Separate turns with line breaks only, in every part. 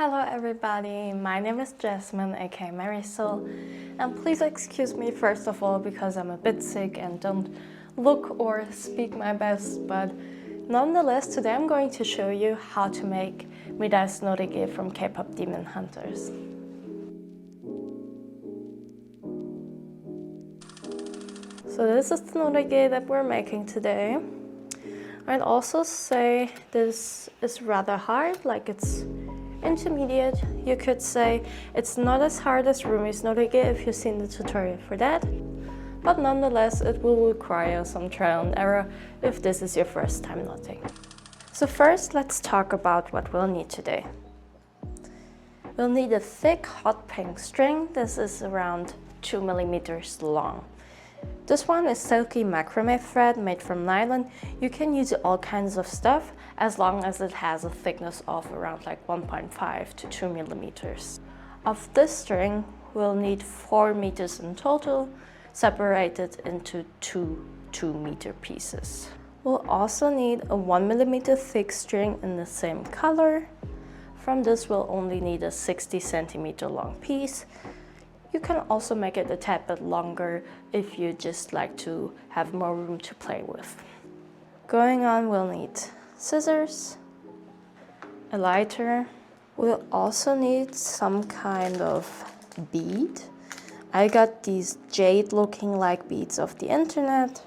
Hello everybody, my name is Jasmine aka Marisol, and please excuse me first of all because I'm a bit sick and don't look or speak my best, but nonetheless today I'm going to show you how to make Mira's Norigae from K-pop Demon Hunters. So this is the Norigae that we're making today. I'd also say this is rather hard, like it's intermediate. You could say it's not as hard as Rumi's Norigae if you've seen the tutorial for that, but nonetheless it will require some trial and error if this is your first time knotting. So first let's talk about what we'll need today. We'll need a thick hot pink string. This is around 2 millimeters long. This one is silky macrame thread made from nylon. You can use all kinds of stuff as long as it has a thickness of around like 1.5 to 2 millimeters. Of this string, we'll need 4 meters in total, separated into two 2-meter pieces. We'll also need a 1 millimeter thick string in the same color. From this, we'll only need a 60 centimeter long piece. You can also make it a tad bit longer if you just like to have more room to play with. Going on, we'll need scissors, a lighter. We'll also need some kind of bead. I got these jade looking like beads off the internet.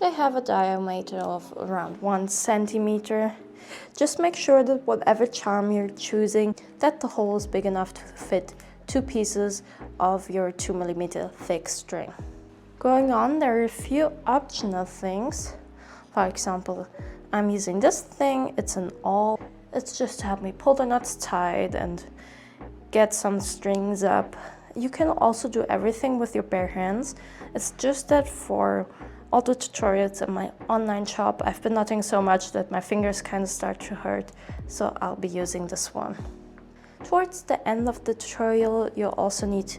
They have a diameter of around 1 centimeter. Just make sure that whatever charm you're choosing, that the hole is big enough to fit 2 pieces of your 2 millimeter thick string. Going on, there are a few optional things. For example, I'm using this thing, it's an awl. It's just to help me pull the knots tight and get some strings up. You can also do everything with your bare hands. It's just that for all the tutorials in my online shop, I've been knotting so much that my fingers kind of start to hurt, so I'll be using this one. Towards the end of the tutorial, you'll also need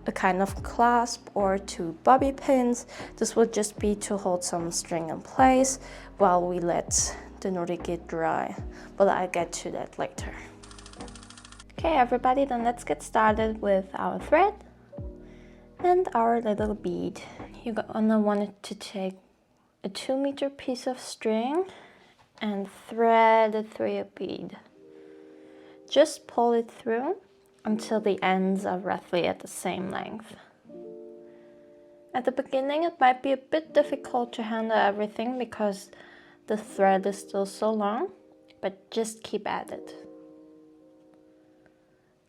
a kind of clasp or 2 bobby pins. This will just be to hold some string in place while we let the Norigae dry, but I'll get to that later. Okay everybody, then let's get started with our thread and our little bead. You're gonna want to take a 2-meter piece of string and thread it through your bead. Just pull it through until the ends are roughly at the same length. At the beginning it might be a bit difficult to handle everything because the thread is still so long, but just keep at it.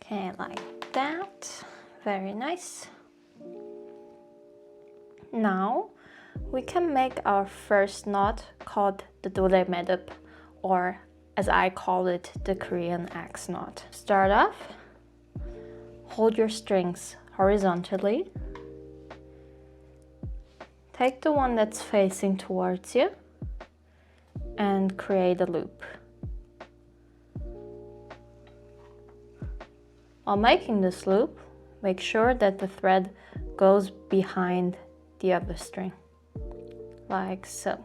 Okay, like that. Very nice. Now we can make our first knot called the do래매듭, or as I call it, the Korean axe knot. Start off, hold your strings horizontally. Take the one that's facing towards you and create a loop. While making this loop, make sure that the thread goes behind the other string, like so.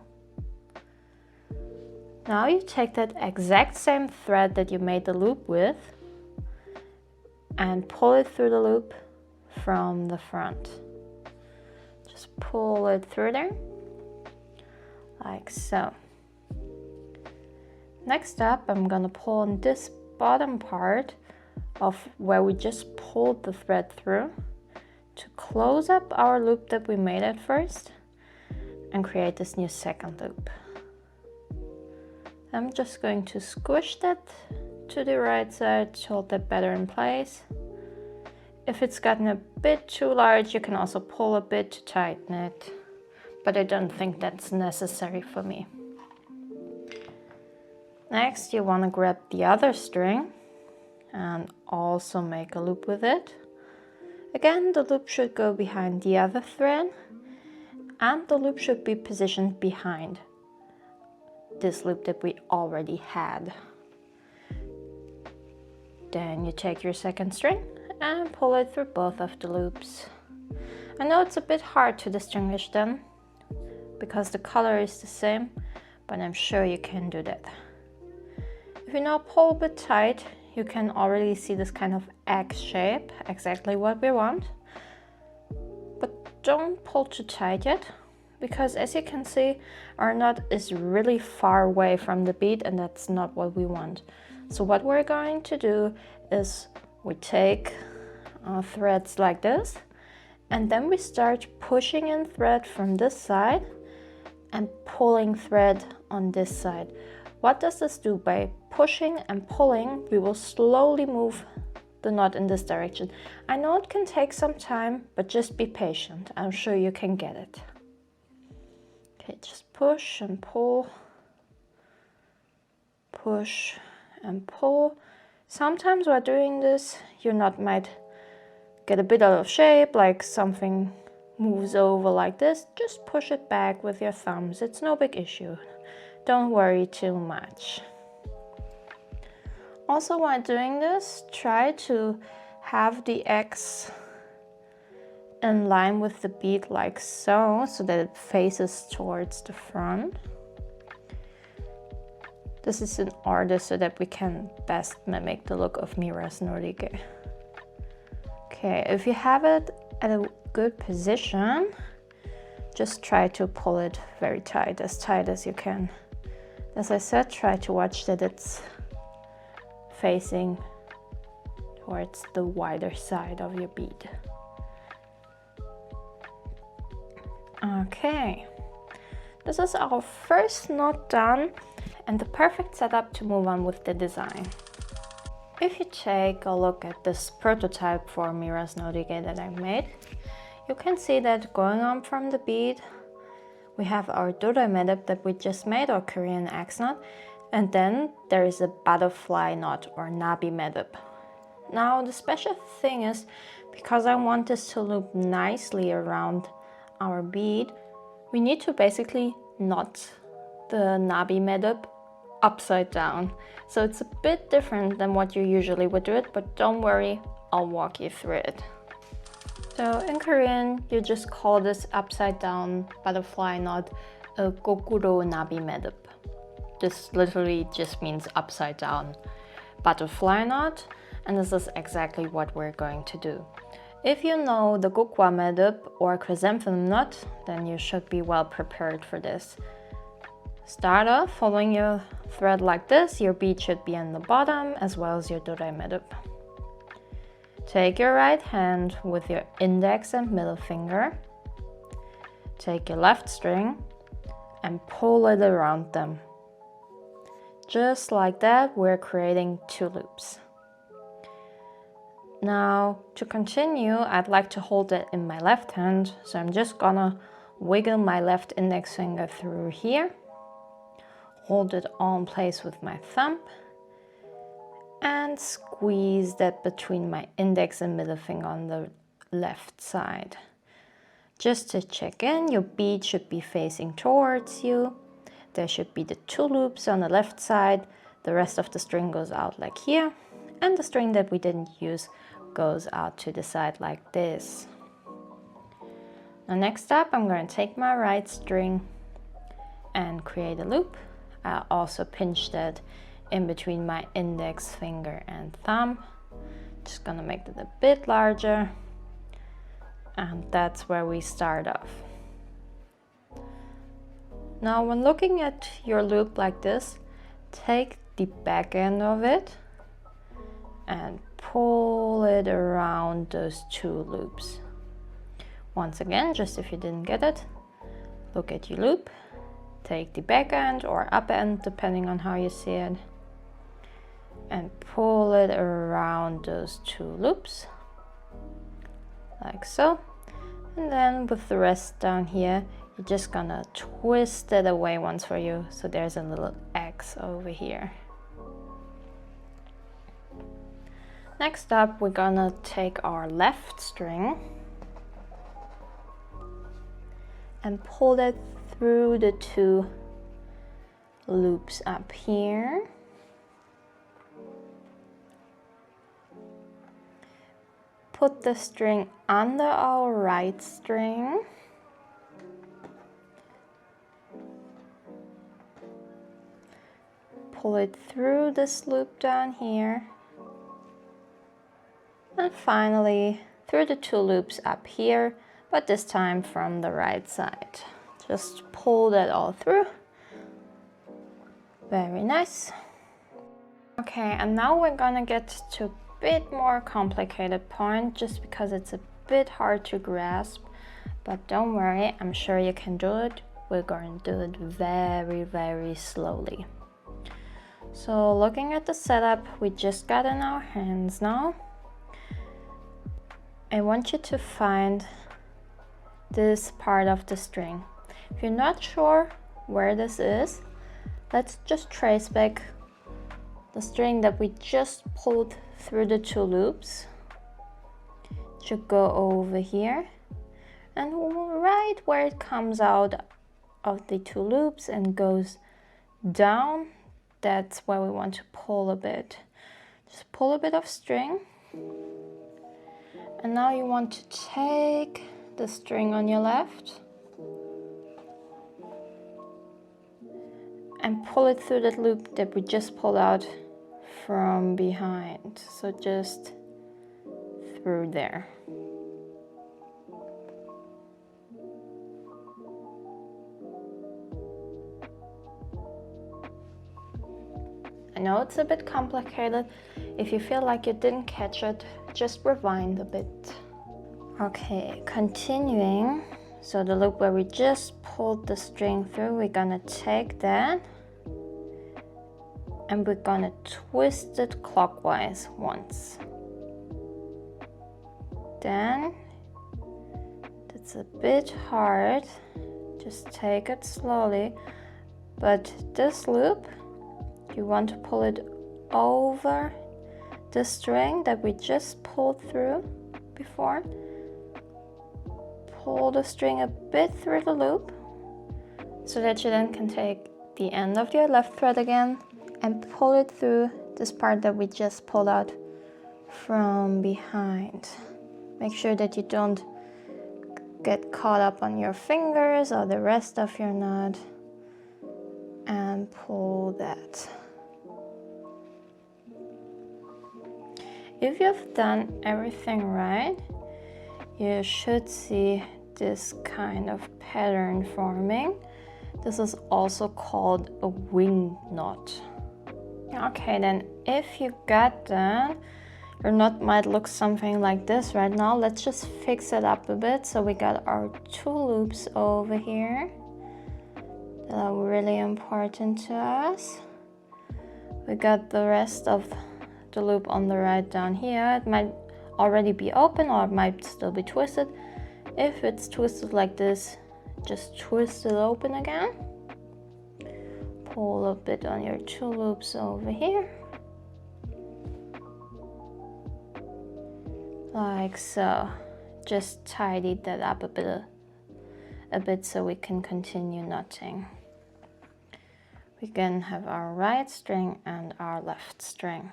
Now you take that exact same thread that you made the loop with and pull it through the loop from the front. Just pull it through there, like so. Next up, I'm gonna pull on this bottom part of where we just pulled the thread through to close up our loop that we made at first and create this new second loop. I'm just going to squish that to the right side to hold that better in place. If it's gotten a bit too large, you can also pull a bit to tighten it, but I don't think that's necessary for me. Next, you want to grab the other string and also make a loop with it. Again, the loop should go behind the other thread, and the loop should be positioned behind this loop that we already had. Then you take your second string and pull it through both of the loops. I know it's a bit hard to distinguish them because the color is the same, but I'm sure you can do that. If you now pull a bit tight, you can already see this kind of egg shape, exactly what we want. But don't pull too tight yet, because as you can see, our knot is really far away from the bead, and that's not what we want. So what we're going to do is we take threads like this, and then we start pushing in thread from this side and pulling thread on this side. What does this do? By pushing and pulling, we will slowly move the knot in this direction. I know it can take some time, but just be patient. I'm sure you can get it. Okay, just push and pull, push and pull. Sometimes while doing this, your knot might get a bit out of shape, like something moves over like this. Just push it back with your thumbs. It's no big issue. Don't worry too much. Also, while doing this, try to have the X in line with the bead like so that it faces towards the front. This is in order so that we can best mimic the look of Mira's Norigae. Okay, if you have it at a good position, just try to pull it very tight as you can. As I said, try to watch that it's facing towards the wider side of your bead. Okay, this is our first knot done and the perfect setup to move on with the design. If you take a look at this prototype for Mira's Norigae that I made, you can see that going on from the bead, we have our dorämä듭 that we just made, or Korean X knot, and then there is a butterfly knot or nabimä듭. Now the special thing is, because I want this to loop nicely around our bead, we need to basically knot the nabimä듭 upside down. So it's a bit different than what you usually would do it, but don't worry, I'll walk you through it. So in Korean, you just call this upside down butterfly knot a 거꾸로나비매듭. This literally just means upside down butterfly knot, and this is exactly what we're going to do. If you know the 거꾸로나비매듭 or chrysanthemum knot, then you should be well prepared for this. Start off following your thread like this. Your bead should be on the bottom as well as your 도래매듭. Take your right hand with your index and middle finger. Take your left string and pull it around them. Just like that, we're creating 2 loops. Now, to continue, I'd like to hold it in my left hand, so I'm just gonna wiggle my left index finger through here, hold it all in place with my thumb, and squeeze that between my index and middle finger on the left side. Just to check in, your bead should be facing towards you. There should be the 2 loops on the left side. The rest of the string goes out like here, and the string that we didn't use goes out to the side like this. Now next up, I'm going to take my right string and create a loop. I'll also pinch that in between my index finger and thumb. Just gonna make it a bit larger, and that's where we start off. Now when looking at your loop like this, take the back end of it and pull it around those 2 loops. Once again, just if you didn't get it, look at your loop, take the back end or up end depending on how you see it, and pull it around those 2 loops like so. And then with the rest down here, you're just gonna twist it away once for you, so there's a little X over here. Next up, we're gonna take our left string and pull it through the 2 loops up here. Put the string under our right string. Pull it through this loop down here And finally, through the 2 loops up here, but this time from the right side. Just pull that all through. Very nice. Okay, and now we're gonna get to a bit more complicated point just because it's a bit hard to grasp, but don't worry, I'm sure you can do it. We're going to do it very, very slowly. So looking at the setup we just got in our hands now, I want you to find this part of the string. If you're not sure where this is, let's just trace back the string that we just pulled through the 2 loops. It should go over here, and right where it comes out of the 2 loops and goes down, that's where we want to pull a bit. Just pull a bit of string. And now you want to take the string on your left and pull it through that loop that we just pulled out from behind. So just through there. I know it's a bit complicated. If you feel like you didn't catch it, just rewind a bit. Okay, continuing. So the loop where we just pulled the string through, we're gonna take that and we're gonna twist it clockwise once. Then, that's a bit hard, just take it slowly, but this loop, you want to pull it over the string that we just pulled through before. Pull the string a bit through the loop so that you then can take the end of your left thread again and pull it through this part that we just pulled out from behind. Make sure that you don't get caught up on your fingers or the rest of your knot, and pull that. If you've done everything right, you should see this kind of pattern forming. This is also called a wing knot. Okay, then if you got that, your knot might look something like this right now. Let's just fix it up a bit. So we got our 2 loops over here that are really important to us. We got the rest of the loop on the right down here. It might already be open or it might still be twisted. If it's twisted like this, just twist it open again. Pull a bit on your 2 loops over here. Like so. Just tidy that up a bit so we can continue knotting. We can have our right string and our left string.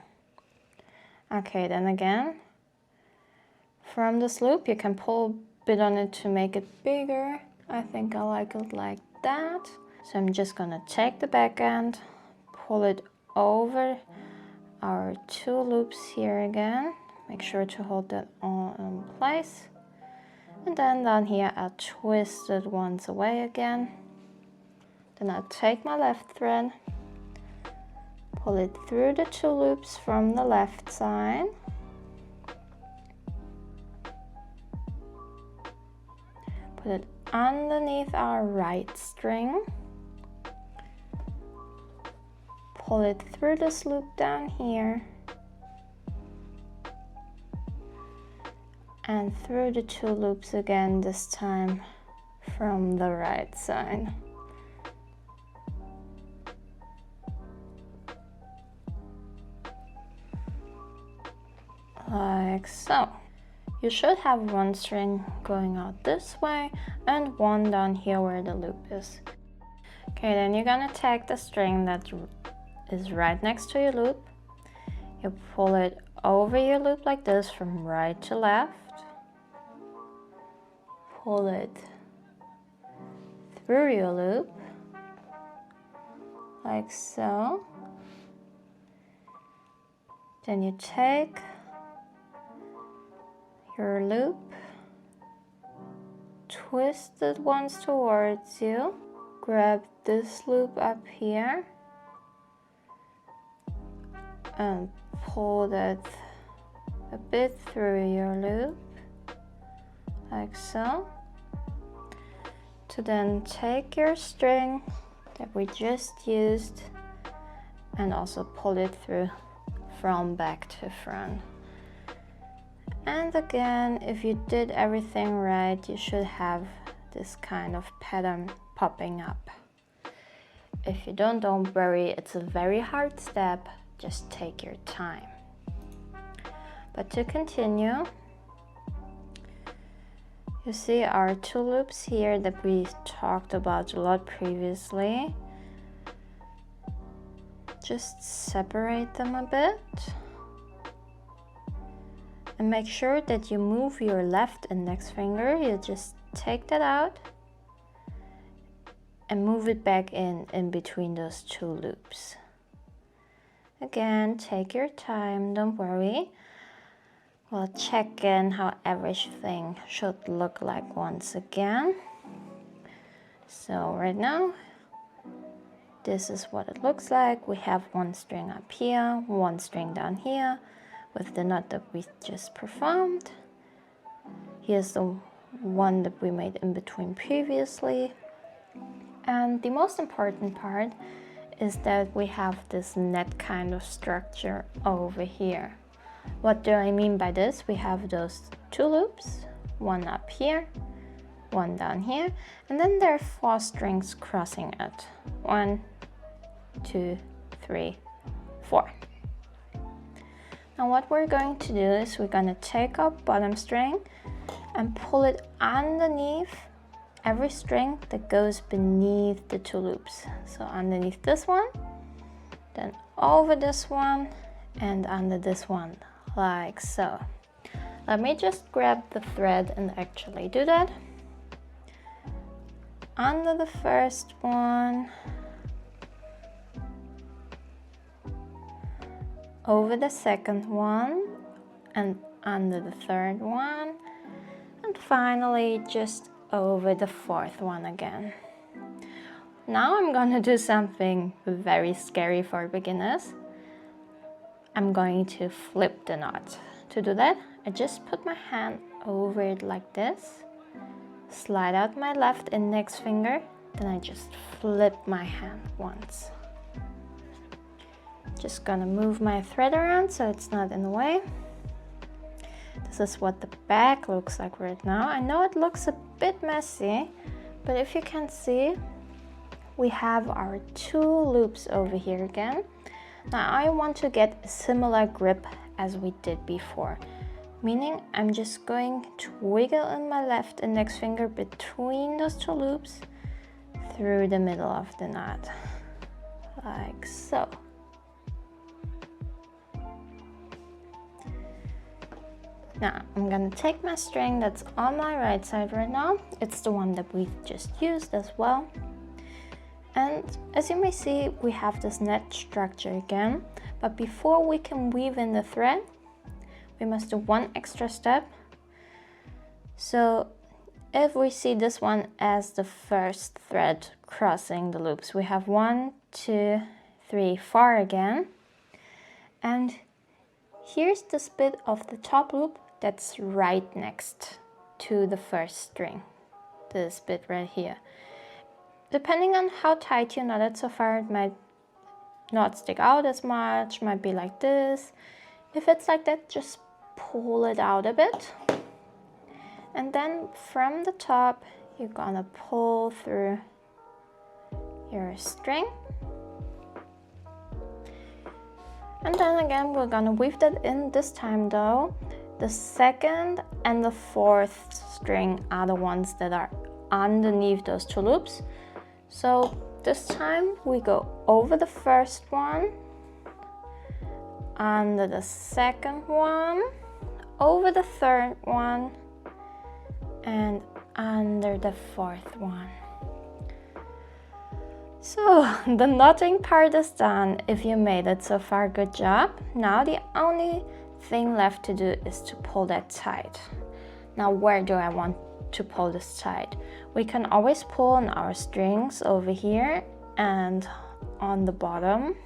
Okay, then again, from this loop you can pull a bit on it to make it bigger. I think I like it like that. So I'm just gonna take the back end, pull it over our 2 loops here again. Make sure to hold that all in place. And then down here I'll twist it once away again. Then I'll take my left thread, pull it through the 2 loops from the left side. Put it underneath our right string. Pull it through this loop down here. And through the 2 loops again, this time from the right side. Like so. You should have 1 string going out this way and 1 down here where the loop is. Okay, then you're gonna take the string that is right next to your loop. You pull it over your loop like this from right to left. Pull it through your loop, like so. Then you take your loop, twist it once towards you, grab this loop up here, and pull that a bit through your loop, like so, to then take your string that we just used and also pull it through from back to front. And again, if you did everything right, you should have this kind of pattern popping up. If you don't worry, it's a very hard step, just take your time. But to continue, you see our two loops here that we talked about a lot previously. Just separate them a bit and make sure that you move your left index finger. You just take that out and move it back in between those two loops. Again, take your time, don't worry. We'll check in how everything should look like once again. So right now, this is what it looks like. We have one string up here, one string down here with the knot that we just performed. Here's the one that we made in between previously. And the most important part is that we have this net kind of structure over here. What do I mean by this? We have those two loops, one up here, one down here, and then there are 4 strings crossing it. 1, 2, 3, 4. Now what we're going to do is we're going to take our bottom string and pull it underneath every string that goes beneath the two loops. So underneath this one, then over this one, and under this one, like so. Let me just grab the thread and actually do that. Under the first one, over the second one, and under the third one, and finally just over the fourth one again. Now I'm gonna do something very scary for beginners. I'm going to flip the knot. To do that, I just put my hand over it like this, slide out my left index finger, then I just flip my hand once. Just gonna move my thread around so it's not in the way. This is what the back looks like right now. I know it looks a bit messy, but if you can see, we have our two loops over here again. Now I want to get a similar grip as we did before, meaning I'm just going to wiggle in my left index finger between those two loops through the middle of the knot, like so. Now I'm gonna take my string that's on my right side right now. It's the one that we just used as well. And as you may see, we have this net structure again, but before we can weave in the thread, we must do one extra step. So if we see this one as the first thread crossing the loops, we have 1, 2, 3, 4 again. And here's this bit of the top loop that's right next to the first string, this bit right here. Depending on how tight you knot it so far, it might not stick out as much, might be like this. If it's like that, just pull it out a bit. And then from the top, you're gonna pull through your string. And then again, we're gonna weave that in. This time though, the second and the fourth string are the ones that are underneath those two loops. So this time we go over the first one, under the second one, over the third one, and under the fourth one. So the knotting part is done. If you made it so far, good job. Now the only thing left to do is to pull that tight. Now where do I want to pull this tight? We can always pull on our strings over here and on the bottom.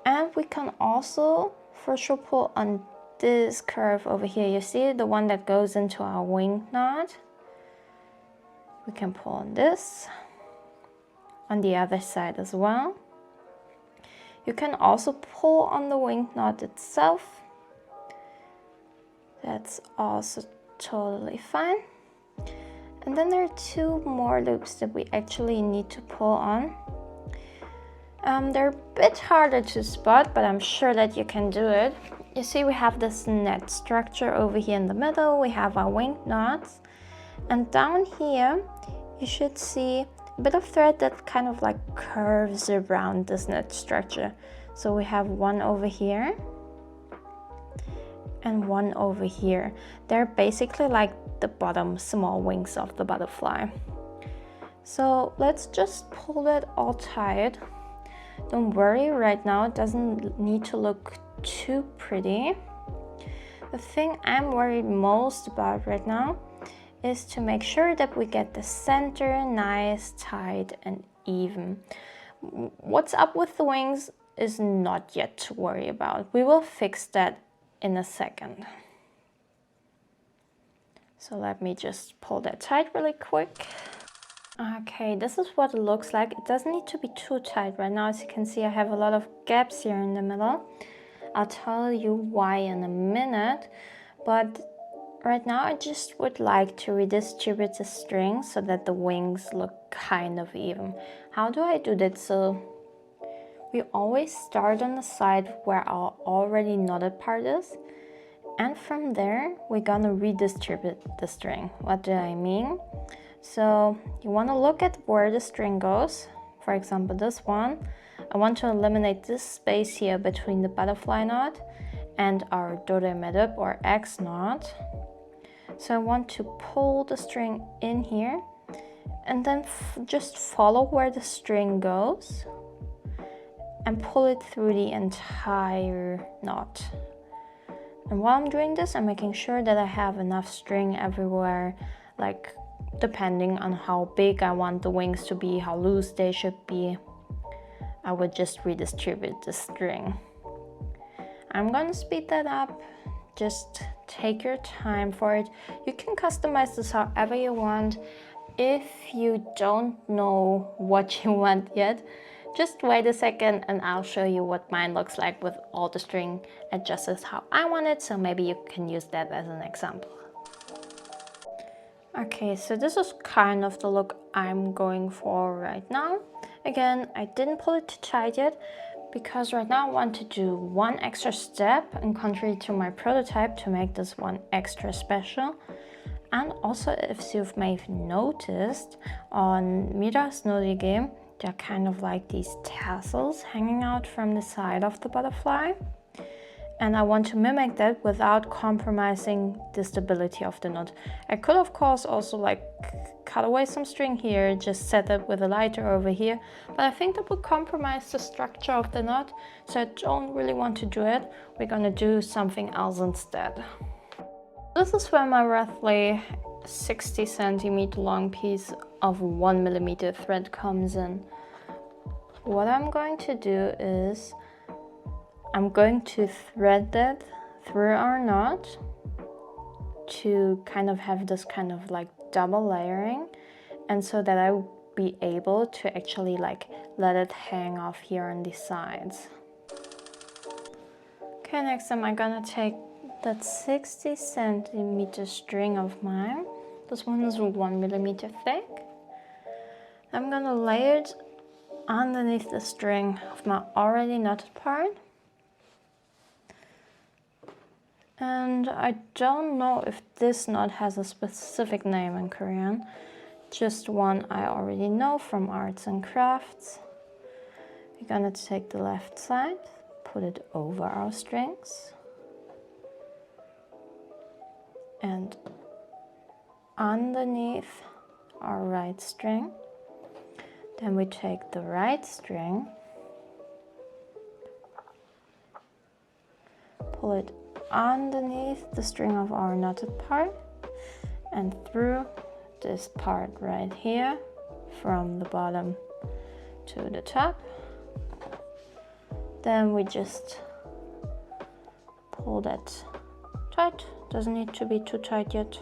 And we can also for sure pull on this curve over here. You see the one that goes into our wing knot? We can pull on this, on the other side as well. You can also pull on the wing knot itself. That's also totally fine. And then there are two more loops that we actually need to pull on. They're a bit harder to spot, but I'm sure that you can do it. You see we have this net structure over here in the middle. We have our wing knots. And down here, you should see a bit of thread that kind of like curves around this net structure. So we have one over here and one over here. They're basically like the bottom small wings of the butterfly. So let's just pull that all tight. Don't worry, right now it doesn't need to look too pretty. The thing I'm worried most about right now is to make sure that we get the center nice, tight and even. What's up with the wings is not yet to worry about. We will fix that in a second. So let me just pull that tight really quick. Okay, this is what it looks like. It doesn't need to be too tight right now. As you can see, I have a lot of gaps here in the middle. I'll tell you why in a minute, but right now I just would like to redistribute the string so that the wings look kind of even. How do I do that? So we always start on the side where our already knotted part is, and from there we're gonna redistribute the string. What do I mean? So you want to look at where the string goes. For example, this one. I want to eliminate this space here between the butterfly knot and our dorämä듭 or X knot. So I want to pull the string in here and then just follow where the string goes and pull it through the entire knot. And while I'm doing this, I'm making sure that I have enough string everywhere, like depending on how big I want the wings to be, how loose they should be. I would just redistribute the string. I'm gonna speed that up. Just take your time for it. You can customize this however you want. If you don't know what you want yet, just wait a second and I'll show you what mine looks like with all the string adjusted how I want it, so maybe you can use that as an example. Okay, so this is kind of the look I'm going for right now. Again, I didn't pull it too tight yet because right now I want to do one extra step in contrary to my prototype to make this one extra special. And also, if you may have noticed, on Mira's Norigae, they're kind of like these tassels hanging out from the side of the butterfly. And I want to mimic that without compromising the stability of the knot. I could of course also like cut away some string here, just set it with a lighter over here, but I think that would compromise the structure of the knot, so I don't really want to do it. We're gonna do something else instead. This is where my roughly 60 centimeter long piece of 1 millimeter thread comes in. What I'm going to do is I'm going to thread that through our knot to kind of have this kind of like double layering, and so that I will be able to actually like let it hang off here on the sides. Okay, next I'm gonna take that 60 centimeter string of mine. This one is 1 millimeter thick. I'm gonna lay it underneath the string of my already knotted part. And I don't know if this knot has a specific name in Korean, just one I already know from arts and crafts. We're gonna take the left side, put it over our strings, and underneath our right string. Then we take the right string, pull it underneath the string of our knotted part and through this part right here from the bottom to the top. Then we just pull that tight. Doesn't need to be too tight yet.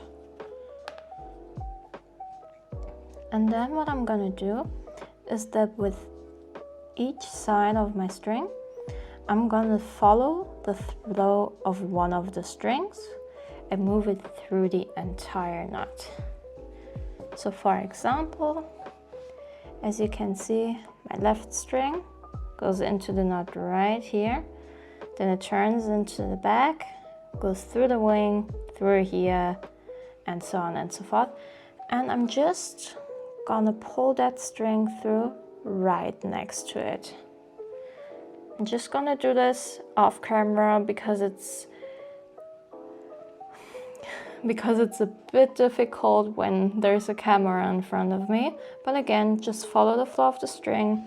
And then what I'm gonna do is that with each side of my string, I'm gonna follow the flow of one of the strings and move it through the entire knot. So for example, as you can see, my left string goes into the knot right here, then it turns into the back, goes through the wing, through here, and so on and so forth. And I'm just gonna pull that string through right next to it. I'm just gonna do this off camera because it's a bit difficult when there's a camera in front of me. But again, just follow the flow of the string.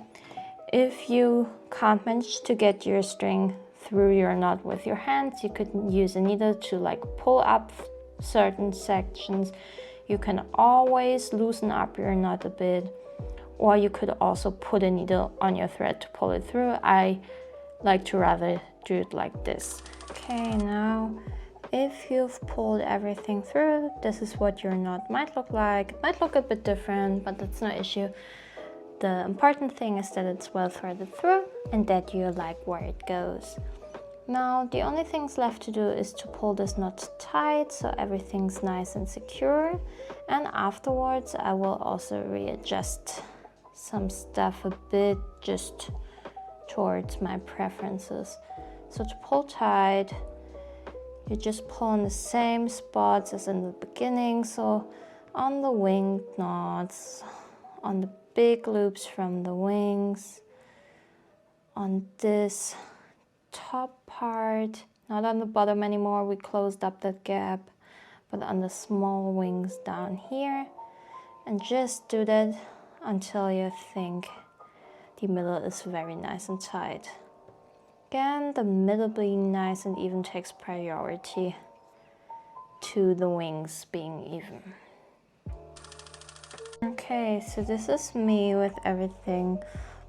If you can't manage to get your string through your knot with your hands, you could use a needle to like pull up certain sections. You can always loosen up your knot a bit, or you could also put a needle on your thread to pull it through. I like to rather do it like this. Okay, now if you've pulled everything through, this is what your knot might look like. It might look a bit different, but that's no issue. The important thing is that it's well threaded through and that you like where it goes. Now the only things left to do is to pull this knot tight so everything's nice and secure, and afterwards I will also readjust some stuff a bit just towards my preferences. So to pull tight, you just pull in the same spots as in the beginning, so on the winged knots, on the big loops from the wings, on this top part, not on the bottom anymore, we closed up that gap, but on the small wings down here, and just do that until you think the middle is very nice and tight. Again, the middle being nice and even takes priority to the wings being even. Okay, so this is me with everything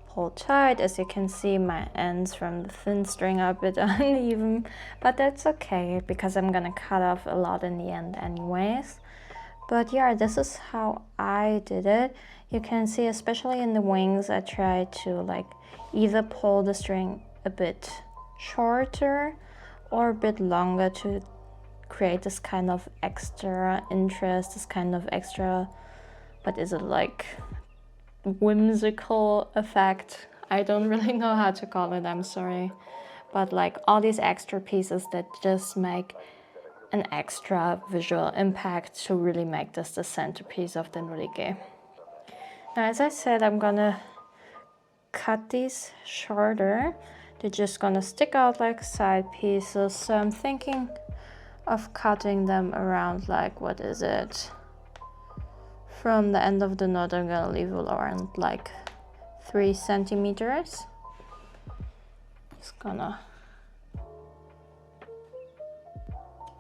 pulled tight. As you can see, my ends from the thin string are a bit uneven, but that's okay because I'm gonna cut off a lot in the end anyways. But yeah, this is how I did it. You can see, especially in the wings, I tried to like either pull the string a bit shorter or a bit longer to create this kind of extra interest, this kind of extra, what is it, like whimsical effect? I don't really know how to call it, I'm sorry. But like all these extra pieces that just make an extra visual impact to really make this the centerpiece of the Norigae. Now, as I said, I'm gonna cut these shorter. They're just gonna stick out like side pieces. So I'm thinking of cutting them around like, what is it? From the end of the knot, I'm gonna leave around like 3 centimeters. Just gonna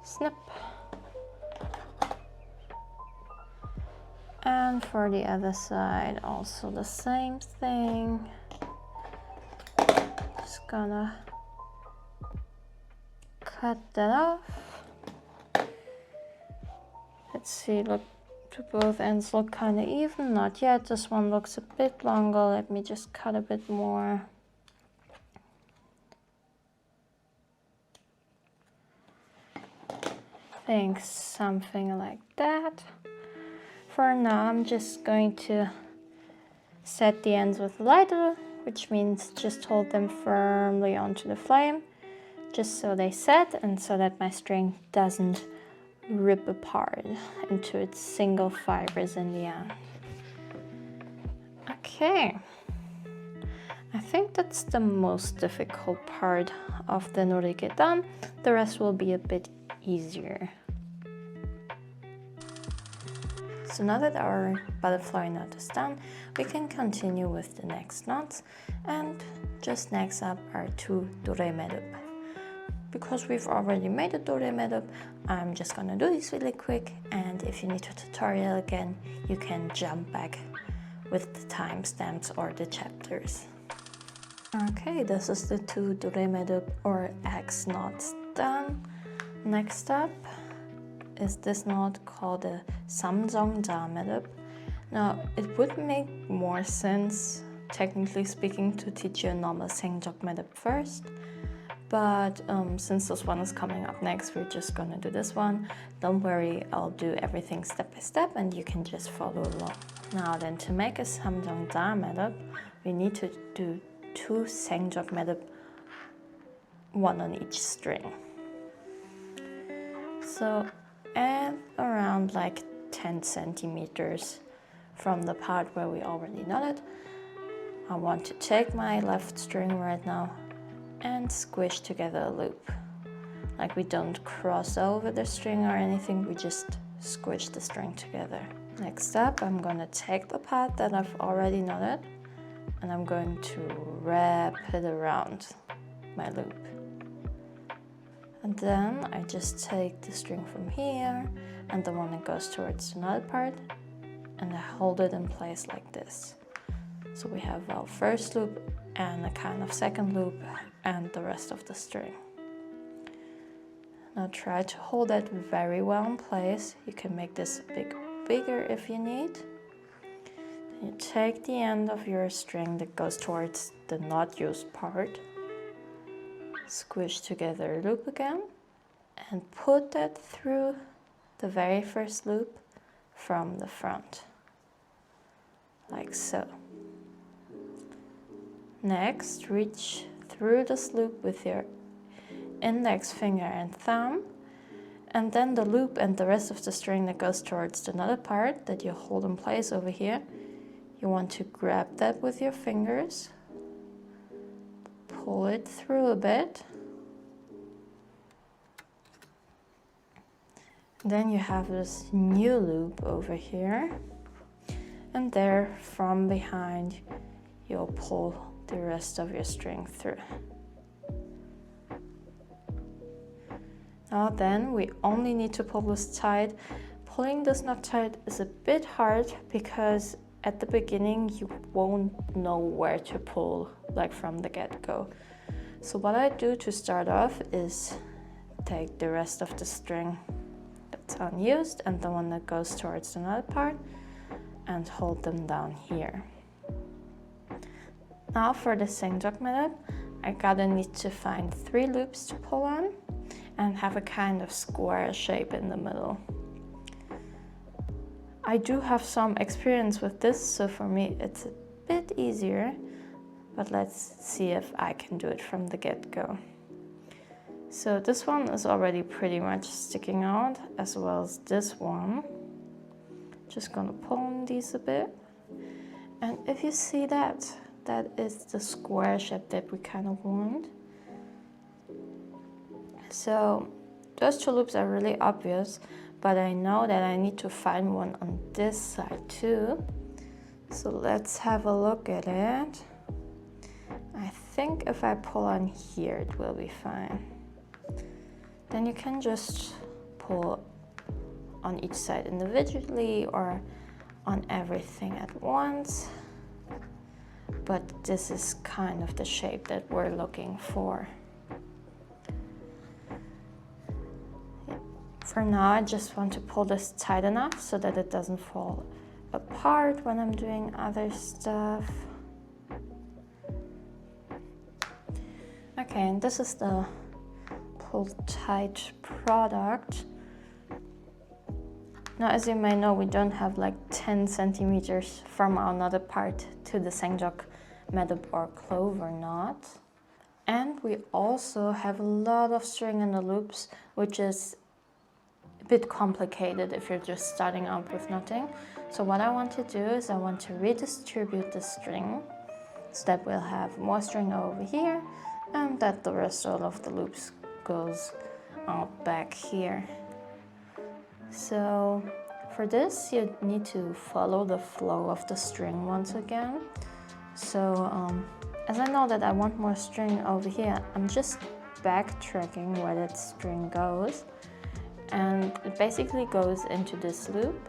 snip. And for the other side, also the same thing. Just gonna cut that off. Let's see, look, do both ends look kind of even? Not yet, this one looks a bit longer. Let me just cut a bit more. I think something like that. For now, I'm just going to set the ends with lighter, which means just hold them firmly onto the flame, just so they set and so that my string doesn't rip apart into its single fibers in the end. Okay, I think that's the most difficult part of the Norigae done. The rest will be a bit easier. So now that our butterfly knot is done, we can continue with the next knots, and just next up are 2 도래매듭. because we've already made a dorämä듭, I'm just gonna do this really quick, and if you need a tutorial again, you can jump back with the timestamps or the chapters. Okay, this is the 2 도래매듭 or X knots done. Next up is this knot called the 삼정자매듭. Now, it would make more sense, technically speaking, to teach you a normal 생쪽매듭 first, but since this one is coming up next, we're just gonna do this one. Don't worry, I'll do everything step by step and you can just follow along. Now then, to make a 삼정자매듭, we need to do 2 생쪽매듭, 1 on each string. So at around like 10 centimeters from the part where we already knotted, I want to take my left string right now and squish together a loop. Like, we don't cross over the string or anything, we just squish the string together. Next up, I'm gonna take the part that I've already knotted and I'm going to wrap it around my loop. And then I just take the string from here and the one that goes towards the knotted part, and I hold it in place like this. So we have our first loop and a kind of second loop and the rest of the string. Now try to hold that very well in place. You can make this a bit bigger if you need. Then you take the end of your string that goes towards the not used part, squish together a loop again, and put that through the very first loop from the front, like so. Next, reach through this loop with your index finger and thumb, and then the loop and the rest of the string that goes towards the knotted part that you hold in place over here, you want to grab that with your fingers, pull it through a bit. Then you have this new loop over here, and there from behind you'll pull the rest of your string through. Now then, we only need to pull this tight. Pulling this knot tight is a bit hard because at the beginning you won't know where to pull, like from the get-go. So what I do to start off is take the rest of the string that's unused and the one that goes towards the knotted part and hold them down here. Now for the 생쪽매듭, I gotta need to find 3 loops to pull on and have a kind of square shape in the middle. I do have some experience with this, so for me it's a bit easier, but let's see if I can do it from the get-go. So this one is already pretty much sticking out, as well as this one. Just gonna pull on these a bit, and if you see that, that is the square shape that we kind of want. So those 2 loops are really obvious, but I know that I need to find one on this side too. So let's have a look at it. I think if I pull on here, it will be fine. Then you can just pull on each side individually or on everything at once. But this is kind of the shape that we're looking for. For now, I just want to pull this tight enough so that it doesn't fall apart when I'm doing other stuff. Okay, and this is the pull tight product. Now, as you may know, we don't have like 10 centimeters from our knotted part to the 생쪽매듭 or clover knot. And we also have a lot of string in the loops, which is a bit complicated if you're just starting out with knotting. So what I want to do is I want to redistribute the string so that we'll have more string over here and that the rest of the loops goes out back here. So for this, you need to follow the flow of the string once again. So as I know that I want more string over here, I'm just backtracking where that string goes, and it basically goes into this loop.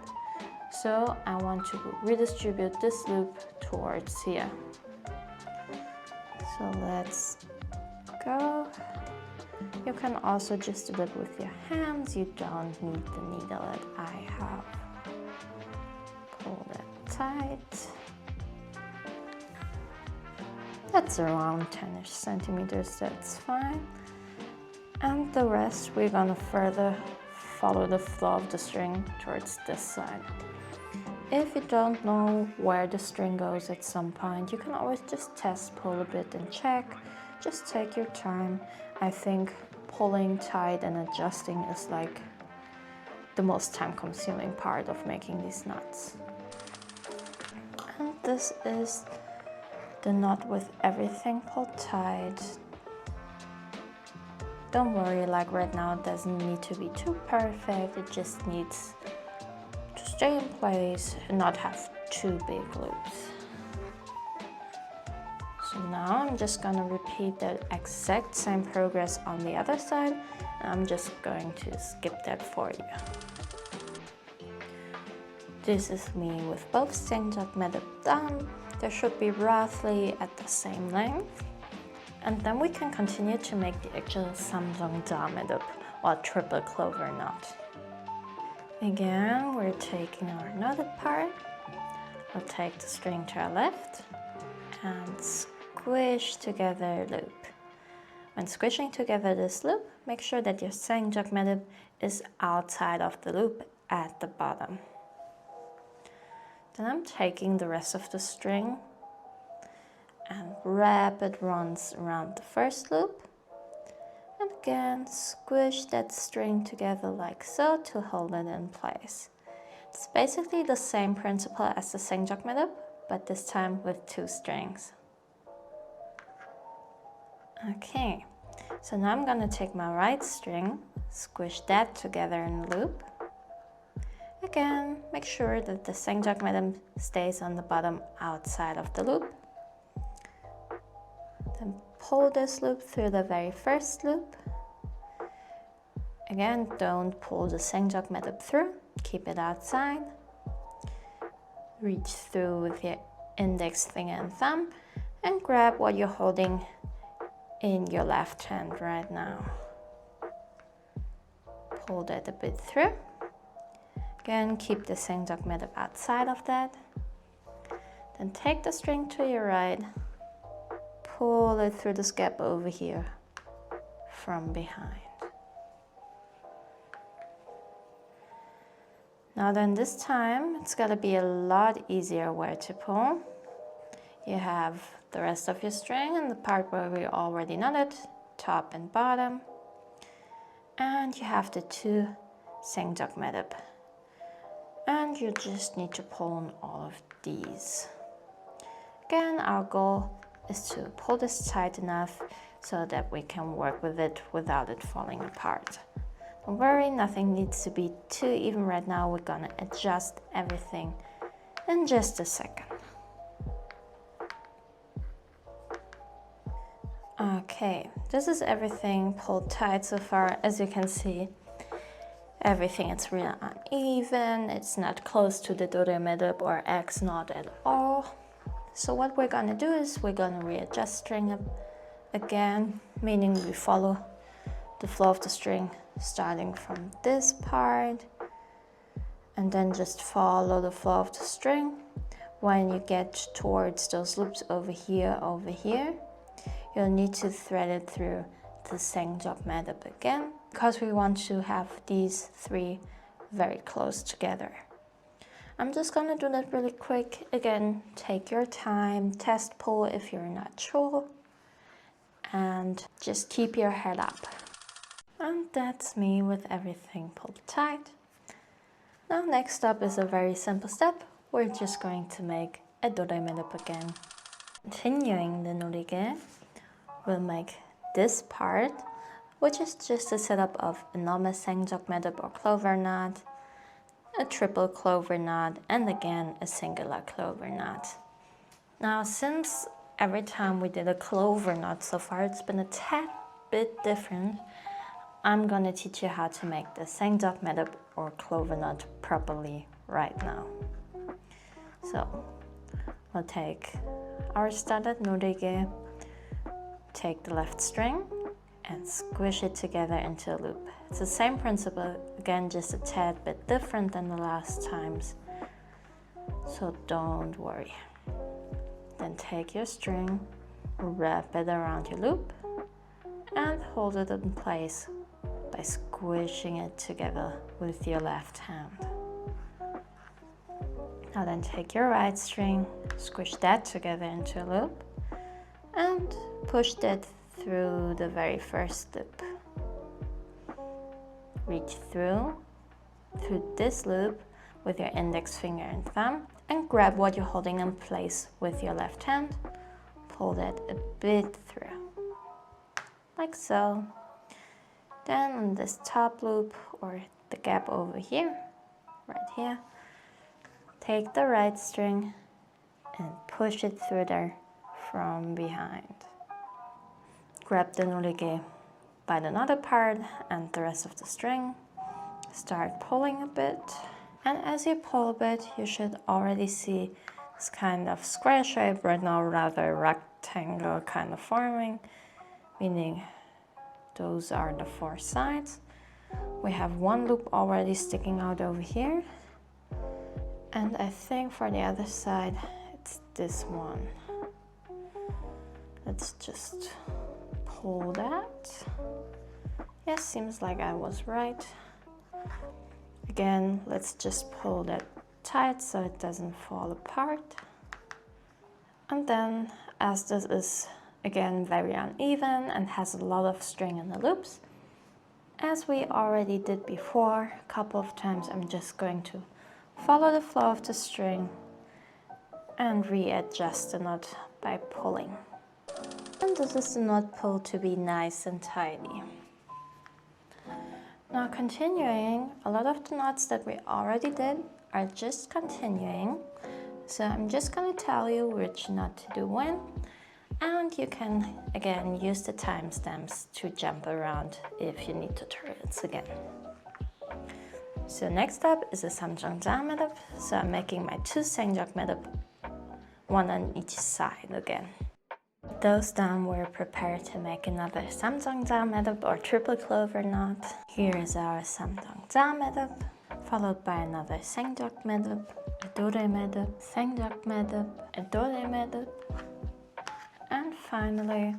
So I want to redistribute this loop towards here. So let's go. You can also just do it with your hands. You don't need the needle that I have. Pull that tight. That's around 10-ish centimeters, that's fine. And the rest we're gonna further follow the flow of the string towards this side. If you don't know where the string goes at some point, you can always just test, pull a bit and check. Just take your time. I think pulling tight and adjusting is like the most time-consuming part of making these knots. And this is the knot with everything pulled tight. Don't worry, like right now it doesn't need to be too perfect, it just needs to stay in place and not have too big loops. So now I'm just gonna repeat the exact same progress on the other side, and I'm just going to skip that for you. This is me with both 생쪽매듭 done. They should be roughly at the same length. And then we can continue to make the actual 삼정자매듭 or Triple-Clover-Knot. Again, we're taking our knotted part. We'll take the string to our left and squish together a loop. When squishing together this loop, make sure that your 생쪽매듭 is outside of the loop at the bottom. Then I'm taking the rest of the string and wrap it once around the first loop. And again, squish that string together like so to hold it in place. It's basically the same principle as the 생쪽매듭, but this time with 2 strings. Okay, so now I'm gonna take my right string, squish that together in a loop. Again, make sure that the 생쪽매듭 stays on the bottom outside of the loop. Then pull this loop through the very first loop. Again, don't pull the 생쪽매듭 through, keep it outside. Reach through with your index finger and thumb and grab what you're holding in your left hand right now. Pull that a bit through. Again, keep the 생쪽매듭 outside of that. Then take the string to your right, pull it through this gap over here from behind. Now then, this time it's gonna be a lot easier where to pull. You have the rest of your string and the part where we already knotted, top and bottom. And you have the 2 생쪽매듭. And you just need to pull on all of these. Again, our goal is to pull this tight enough so that we can work with it without it falling apart. Don't worry, nothing needs to be too even right now. We're gonna adjust everything in just a second. Okay, this is everything pulled tight so far. As you can see, everything is really uneven. It's not close to the 도래매듭 or X knot at all. So what we're gonna do is we're gonna readjust string up again, meaning we follow the flow of the string starting from this part and then just follow the flow of the string. When you get towards those loops over here, you'll need to thread it through the 생쪽매듭 again because we want to have these 3 very close together. I'm just gonna do that really quick. Again, take your time, test pull if you're not sure, and just keep your head up. And that's me with everything pulled tight. Now next up is a very simple step. We're just going to make a 도래매듭 again. Continuing the Norigae, we'll make this part, which is just a setup of a normal 생쪽매듭 or clover knot, a triple clover knot, and again a singular clover knot. Now, since every time we did a clover knot so far, it's been a tad bit different, I'm gonna teach you how to make the 생쪽매듭 or clover knot properly right now. So we'll take our studded Norigae, take the left string and squish it together into a loop. It's the same principle, again just a tad bit different than the last times, so don't worry. Then take your string, wrap it around your loop and hold it in place by squishing it together with your left hand. Now then take your right string, squish that together into a loop and push that through the very first loop. Reach through this loop with your index finger and thumb and grab what you're holding in place with your left hand. Pull that a bit through, like so. Then on this top loop or the gap over here, right here, take the right string and push it through there from behind. Grab the Norigae by the knotted part and the rest of the string. Start pulling a bit, and as you pull a bit, you should already see this kind of square shape, right now rather rectangle kind of forming, meaning those are the 4 sides. We have one loop already sticking out over here, and I think for the other side it's this one. Let's just pull that. Yes, seems like I was right. Again, let's just pull that tight so it doesn't fall apart. And then, as this is again very uneven and has a lot of string in the loops, as we already did before a couple of times, I'm just going to follow the flow of the string and readjust the knot by pulling. And this is the knot pull to be nice and tidy. Now continuing, a lot of the knots that we already did are just continuing. So I'm just going to tell you which knot to do when, and you can again use the timestamps to jump around if you need tutorials again. So next up is a 삼정자매듭. So I'm making my 2 생쪽매듭, one on each side again. With those done, we're prepared to make another 삼정자매듭 or triple-clover-knot. Here is our 삼정자매듭, followed by another 생쪽매듭, 도래매듭, 생쪽매듭, 도래매듭, and finally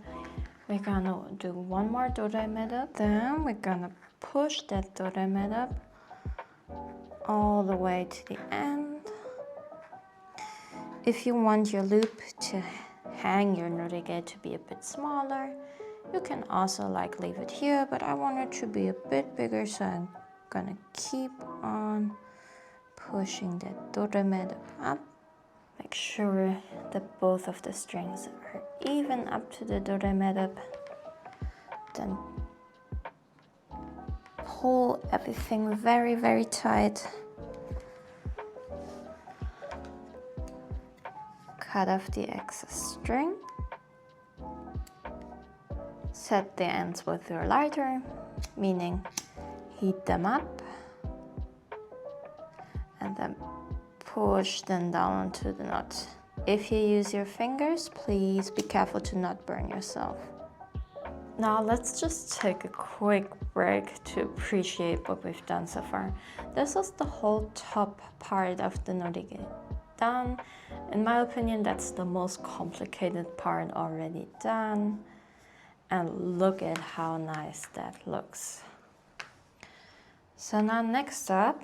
we're gonna do one more 도래매듭. Then we're gonna push that 도래매듭 all the way to the end. If you want your loop to hang your Norigae to be a bit smaller, you can also leave it here, but I want it to be a bit bigger, so I'm gonna keep on pushing that 도래매듭 up. Make sure that both of the strings are even up to the 도래매듭. Then pull everything very, very tight. Cut off the excess string. Set the ends with your lighter, meaning heat them up, and then push them down onto the knot. If you use your fingers, please be careful to not burn yourself. Now let's just take a quick break to appreciate what we've done so far. This is the whole top part of the Norigae done. In my opinion, that's the most complicated part already done. And look at how nice that looks. So now next up,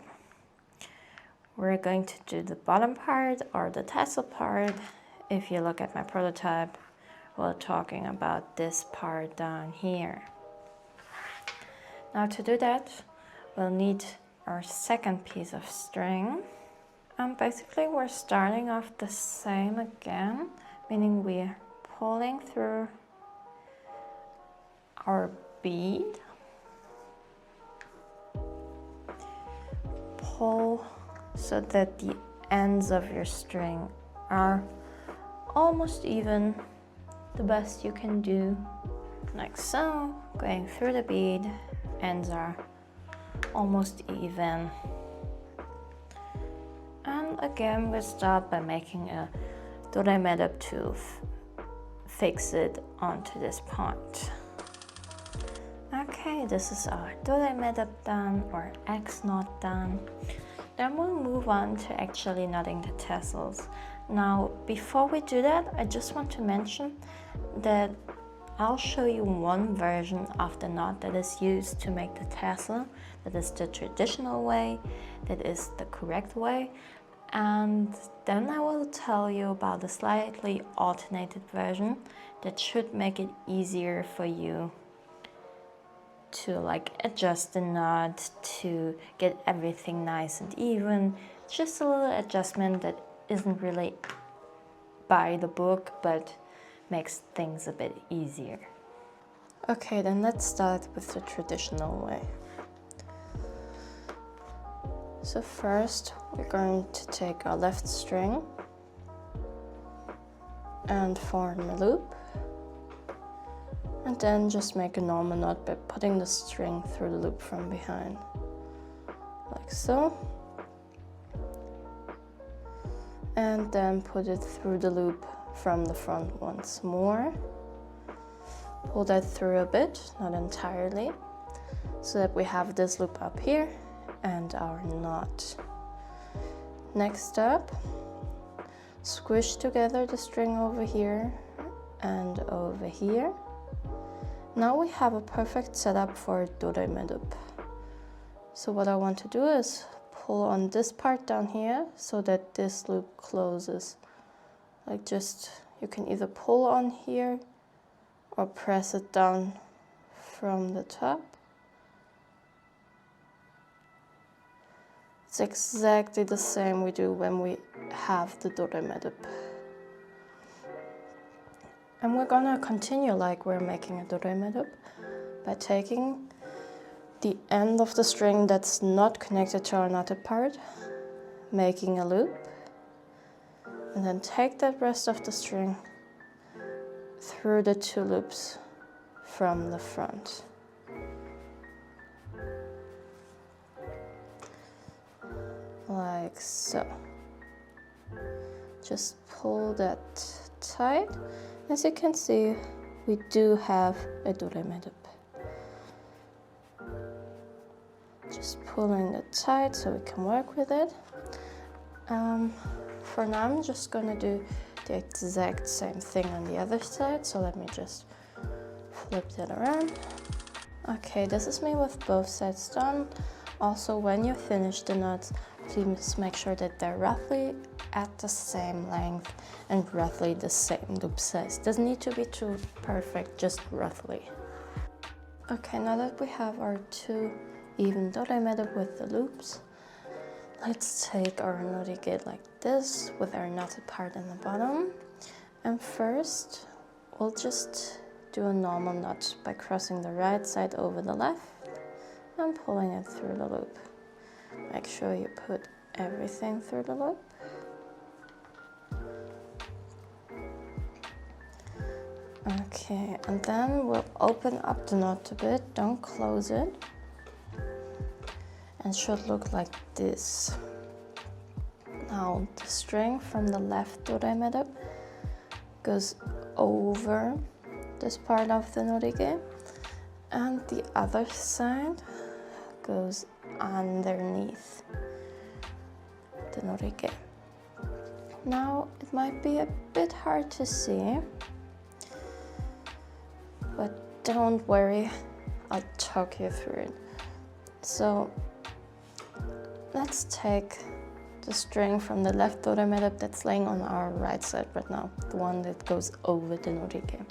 we're going to do the bottom part or the tassel part. If you look at my prototype, we're talking about this part down here. Now to do that, we'll need our second piece of string. And basically we're starting off the same again, meaning we're pulling through our bead. Pull so that the ends of your string are almost even, the best you can do. like so, going through the bead. Ends are almost even. And again, we start by making a dorä매듭 to fix it onto this part. Okay, this is our 도래매듭 done, or X knot done. Then we'll move on to actually knotting the tassels. Now, before we do that, I just want to mention that I'll show you one version of the knot that is used to make the tassel. That is the traditional way, that is the correct way. And then I will tell you about the slightly alternated version that should make it easier for you to like adjust the knot, to get everything nice and even. Just a little adjustment that isn't really by the book, but makes things a bit easier. Okay, then let's start with the traditional way. So first, we're going to take our left string and form a loop, and then just make a normal knot by putting the string through the loop from behind, like so. And then put it through the loop from the front once more. Pull that through a bit, not entirely, so that we have this loop up here and our knot. Next up, squish together the string over here and over here. Now we have a perfect setup for 도래매듭. So what I want to do is pull on this part down here so that this loop closes. Like just, you can either pull on here or press it down from the top. It's exactly the same we do when we have the 도래매듭. And we're gonna continue like we're making a 도래매듭 by taking the end of the string that's not connected to our knotted part, making a loop, and then take that rest of the string through the two loops from the front. Like so. Just pull that tight. As you can see, we do have a 도래매듭. Just pulling it tight so we can work with it. For now, I'm just gonna do the exact same thing on the other side, so let me just flip that around. Okay, this is me with both sides done. Also, when you finish the knots, please make sure that they're roughly at the same length and roughly the same loop size. Doesn't need to be too perfect, just roughly. Okay, now that we have our two even 도래매듭 with the loops, let's take our Norigae like this with our knotted part in the bottom. And first, we'll just do a normal knot by crossing the right side over the left and pulling it through the loop. Make sure you put everything through the loop. Okay, and then we'll open up the knot a bit, don't close it. And should look like this. Now the string from the left 도래매듭 goes over this part of the Norigae, and the other side goes underneath the Norigae. Now it might be a bit hard to see, but don't worry, I'll talk you through it. So let's take the string from the left 도래매듭 that's laying on our right side right now, the one that goes over the Norigae.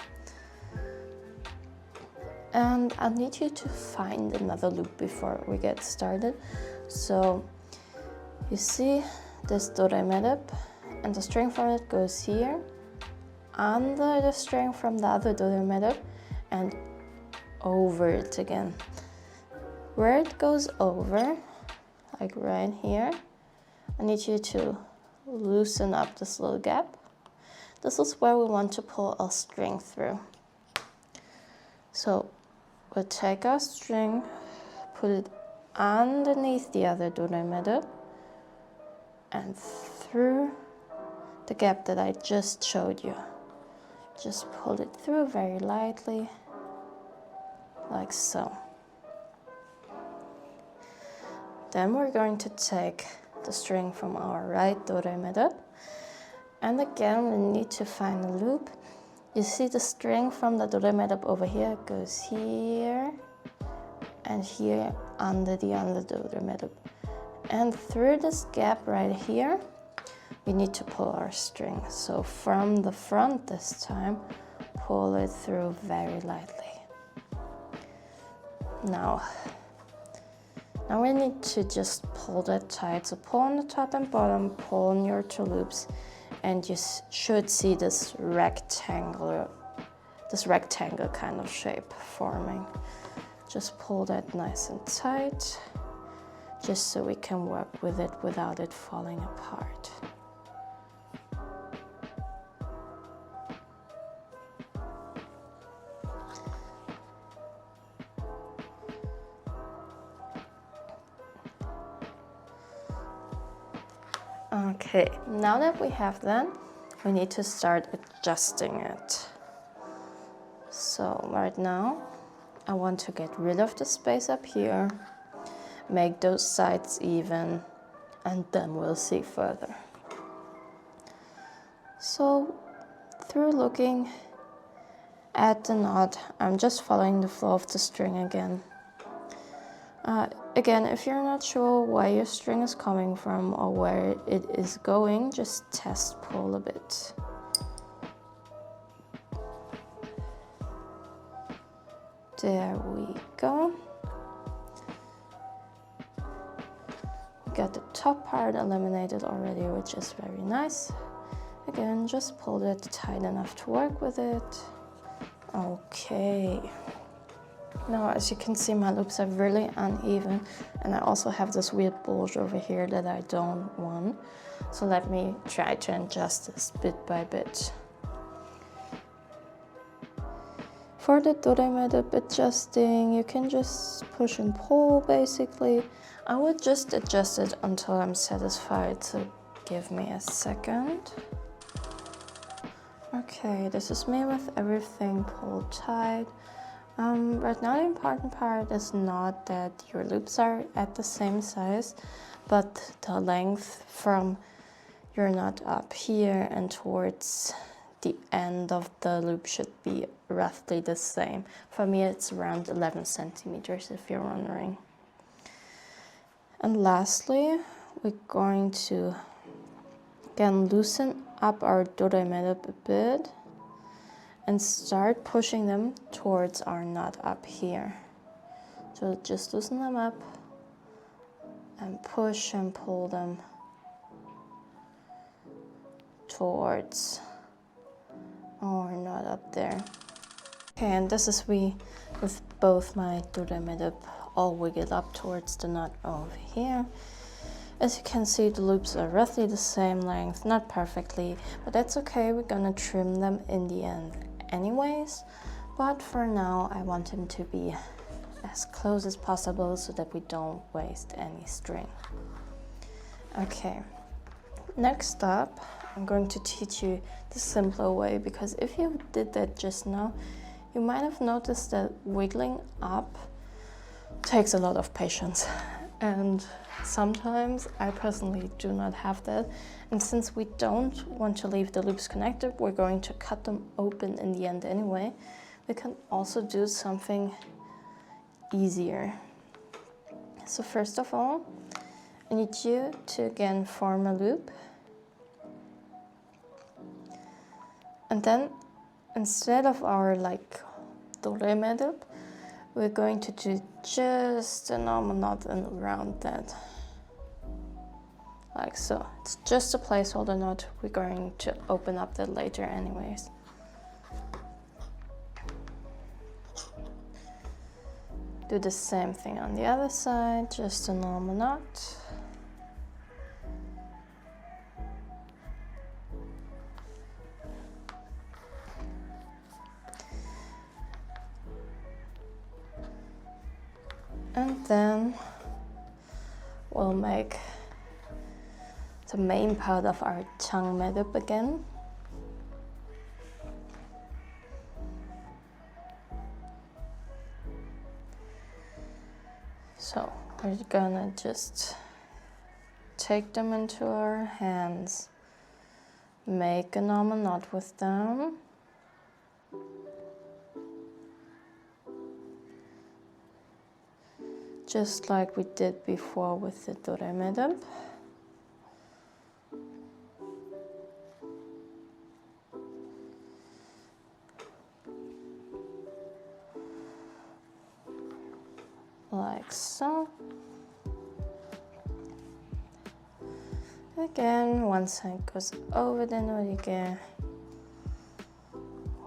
And I need you to find another loop before we get started. So you see this 도래매듭, and the string from it goes here, under the string from the other 도래매듭, and over it again. Where it goes over, like right here, I need you to loosen up this little gap. This is where we want to pull our string through. So we'll take our string, put it underneath the other 도래매듭 and through the gap that I just showed you. Just pull it through very lightly, like so. Then we're going to take the string from our right 도래매듭, and again we need to find a loop. You see the string from the 도래매듭 over here goes here and here under the other 도래매듭. And through this gap right here, we need to pull our string. So from the front this time, pull it through very lightly. Now we need to just pull that tight. So pull on the top and bottom, pull on your two loops, and you should see this rectangle kind of shape forming. Just pull that nice and tight, just so we can work with it without it falling apart. Okay, now that we have that, we need to start adjusting it. So right now, I want to get rid of the space up here, make those sides even, and then we'll see further. So through looking at the knot, I'm just following the flow of the string again. Again, if you're not sure where your string is coming from or where it is going, just test pull a bit. There we go. We got the top part eliminated already, which is very nice. Again, just pull it tight enough to work with it. Okay. Now, as you can see, my loops are really uneven, and I also have this weird bulge over here that I don't want. So let me try to adjust this bit by bit. For the 도래매듭 adjusting, you can just push and pull basically. I would just adjust it until I'm satisfied, so give me a second. Okay, this is me with everything pulled tight. Right now the important part is not that your loops are at the same size, but the length from your knot up here and towards the end of the loop should be roughly the same. For me it's around 11 centimeters if you're wondering. And lastly, we're going to again loosen up our 도래매듭 a bit and start pushing them towards our knot up here. So just loosen them up and push and pull them towards our knot up there. Okay, and this is with both my 도래매듭 all wiggled up towards the knot over here. As you can see, the loops are roughly the same length, not perfectly, but that's okay, we're gonna trim them in the end anyways, but for now I want them to be as close as possible so that we don't waste any string. Okay, next up I'm going to teach you the simpler way, because if you did that just now, you might have noticed that wiggling up takes a lot of patience, and sometimes I personally do not have that, and since we don't want to leave the loops connected, we're going to cut them open in the end anyway. We can also do something easier. So first of all, I need you to again form a loop, and then instead of our 도래매듭, we're going to do just a normal knot around that. Like so. It's just a placeholder knot. We're going to open up that later anyways. Do the same thing on the other side, just a normal knot. then we'll make the main part of our 장매듭 again. So we're gonna just take them into our hands, make a normal knot with them, just like we did before with the 도래매듭. Like so. Again, one side goes over the Norigae,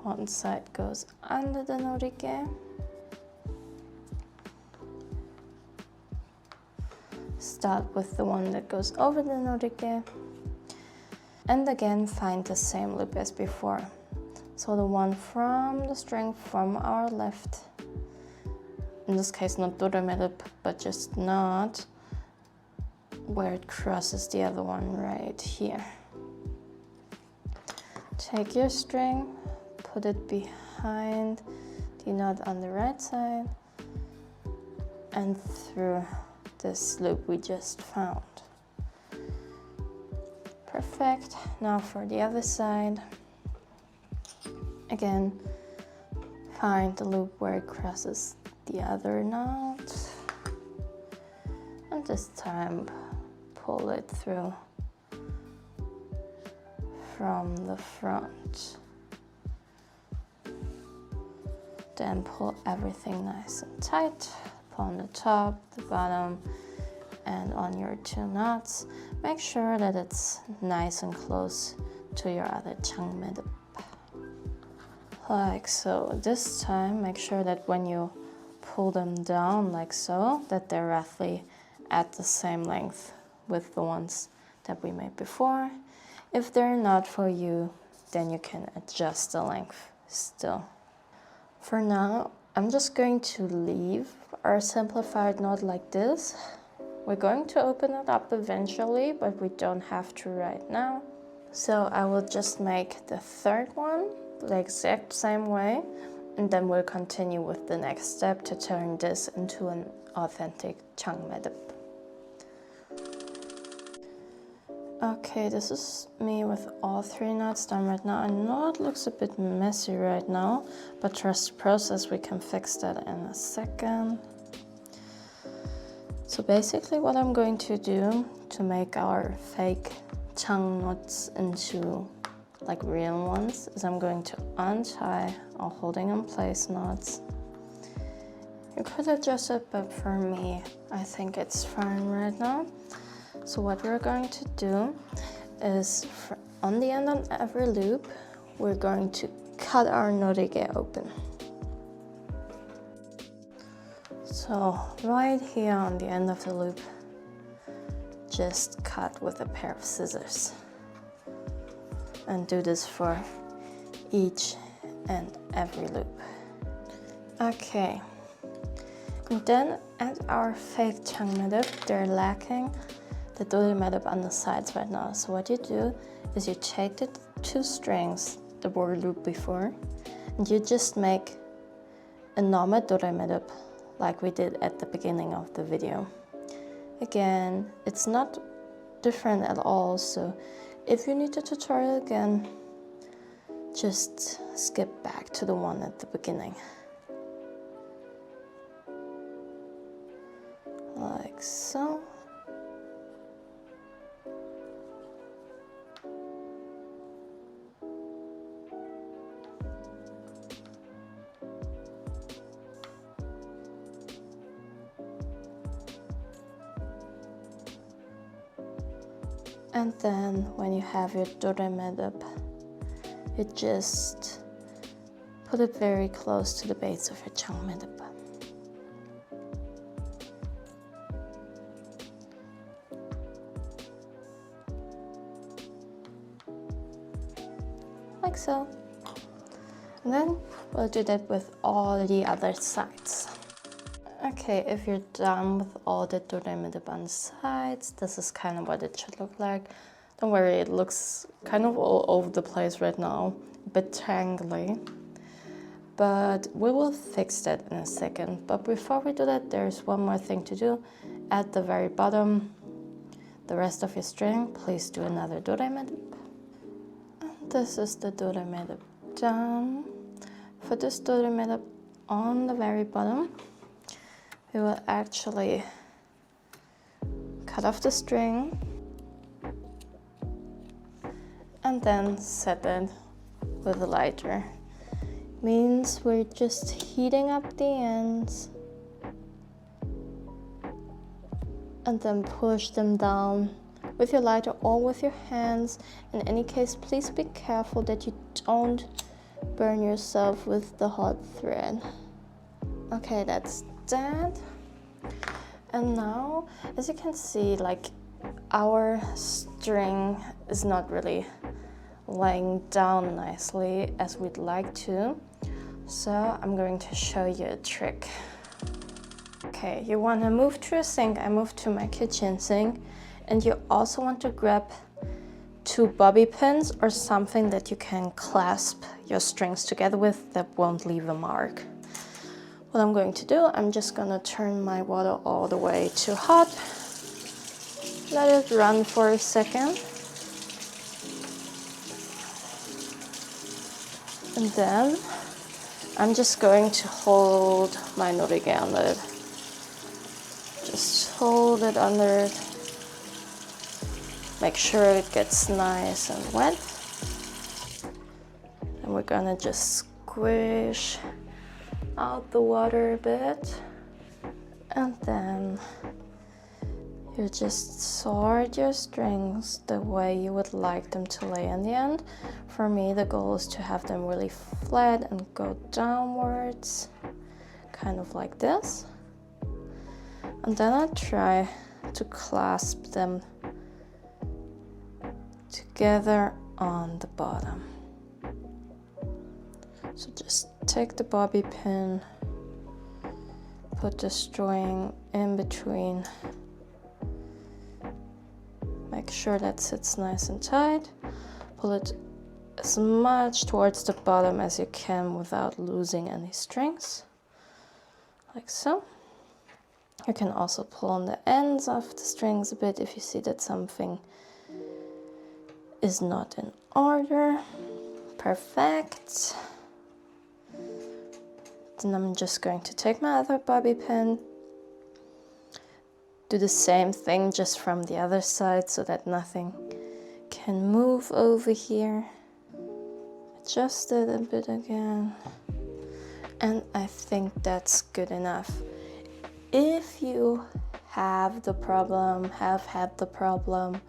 one side goes under the Norigae. Start with the one that goes over the Norigae, and again find the same loop as before. So the one from the string from our left, in this case not 도래매듭 but just knot, where it crosses the other one right here. Take your string, put it behind the knot on the right side and through this loop we just found. Perfect. Now for the other side. Again, find the loop where it crosses the other knot, and this time pull it through from the front. Then pull everything nice and tight on the top, the bottom, and on your two knots. Make sure that it's nice and close to your other 장매듭. Like so. This time make sure that when you pull them down like so, that they're roughly at the same length with the ones that we made before. If they're not for you, then you can adjust the length still. For now, I'm just going to leave our simplified knot like this. We're going to open it up eventually, but we don't have to right now. So I will just make the third one the exact same way, and then we'll continue with the next step to turn this into an authentic 장매듭. Okay, this is me with all three knots done right now. I know it looks a bit messy right now, but trust the process, we can fix that in a second. So basically what I'm going to do to make our fake tongue knots into like real ones is I'm going to untie our holding in place knots. You could adjust it, but for me, I think it's fine right now. So what we're going to do is on the end of every loop, we're going to cut our Norigae open. So right here on the end of the loop, just cut with a pair of scissors. And do this for each and every loop. Okay. And then at our fake 장매듭, they're lacking the 도래매듭 on the sides right now. So what you do is you take the two strings that were looped before, and you just make a normal 도래매듭 like we did at the beginning of the video. Again, it's not different at all, so if you need the tutorial again, just skip back to the one at the beginning. Like so. And then when you have your 도래매듭, you just put it very close to the base of your 장매듭. Like so. And then we'll do that with all the other sides. Okay, if you're done with all the dorämä듭 on the sides, this is kind of what it should look like. Don't worry, it looks kind of all over the place right now, a bit tangly. But we will fix that in a second. But before we do that, there's one more thing to do. At the very bottom, the rest of your string, please do another dorämä듭. And this is the dorämä듭 done. For this dorämä듭 on the very bottom, we will actually cut off the string and then set it with a lighter. Means we're just heating up the ends and then push them down with your lighter or with your hands. In any case, please be careful that you don't burn yourself with the hot thread. Okay, that's that. And now, as you can see, like our string is not really laying down nicely as we'd like to. So I'm going to show you a trick. Okay, you want to move to a sink. I moved to my kitchen sink. And you also want to grab 2 bobby pins or something that you can clasp your strings together with that won't leave a mark. What I'm going to do, I'm just gonna turn my water all the way to hot. Let it run for a second. And then I'm just going to hold my Norigae under it. Just hold it under it. Make sure it gets nice and wet. And we're gonna just squish out the water a bit. And then you just sort your strings the way you would like them to lay in the end. For me, the goal is to have them really flat and go downwards, kind of like this. And then I try to clasp them together on the bottom. So just take the bobby pin, put the string in between, make sure that sits nice and tight, pull it as much towards the bottom as you can without losing any strings, like so. You can also pull on the ends of the strings a bit if you see that something is not in order. Perfect. Then I'm just going to take my other bobby pin, do the same thing just from the other side so that nothing can move over here. Adjust it a bit again. And I think that's good enough. If you have the problem, have had the problem,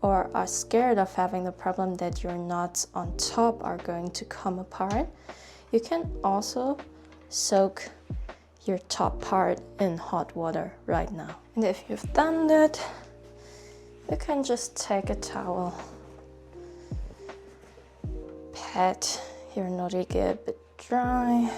or are scared of having the problem that your knots on top are going to come apart, you can also soak your top part in hot water right now. And if you've done that, you can just take a towel, pat your Norigae a bit dry,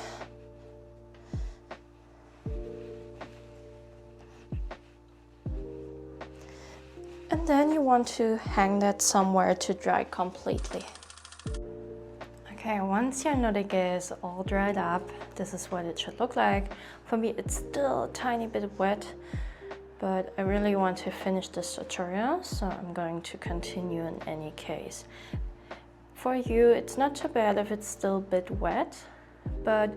and then you want to hang that somewhere to dry completely. Okay, once your Norigae is all dried up, this is what it should look like. For me, it's still a tiny bit wet, but I really want to finish this tutorial, so I'm going to continue in any case. For you, it's not too bad if it's still a bit wet, but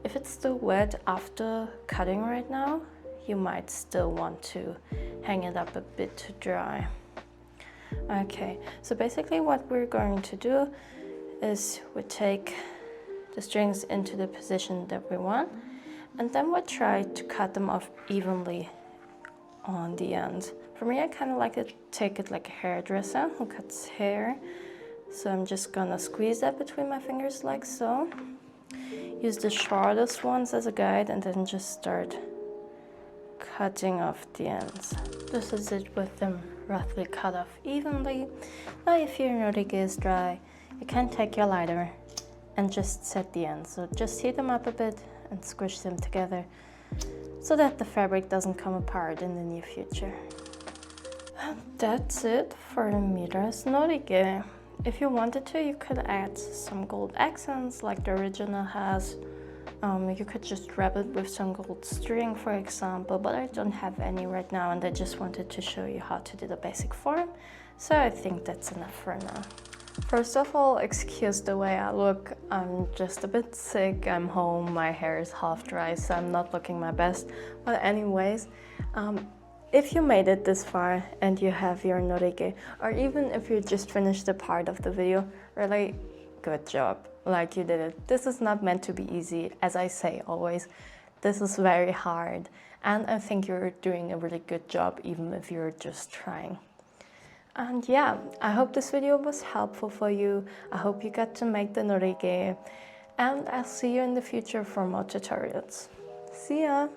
if it's still wet after cutting right now, you might still want to hang it up a bit to dry. Okay, so basically what we're going to do is we take the strings into the position that we want, and then we'll try to cut them off evenly on the ends. For me, I kind of like to take it like a hairdresser who cuts hair. So I'm just gonna squeeze that between my fingers like so. Use the shortest ones as a guide and then just start cutting off the ends. This is it with them roughly cut off evenly. Now if your Norigae is dry, you can take your lighter and just set the ends. So just heat them up a bit and squish them together so that the fabric doesn't come apart in the near future. And that's it for Mira's Norigae. If you wanted to, you could add some gold accents like the original has. You could just wrap it with some gold string, for example, but I don't have any right now and I just wanted to show you how to do the basic form, so I think that's enough for now. First of all, excuse the way I look. I'm just a bit sick, I'm home, my hair is half dry, so I'm not looking my best. But anyways, if you made it this far and you have your Norigae, or even if you just finished the part of the video, really good job. Like, you did it. This is not meant to be easy, as I say always. This is very hard, and I think you're doing a really good job even if you're just trying. And yeah, I hope this video was helpful for you. I hope you got to make the Norigae, and I'll see you in the future for more tutorials. See ya!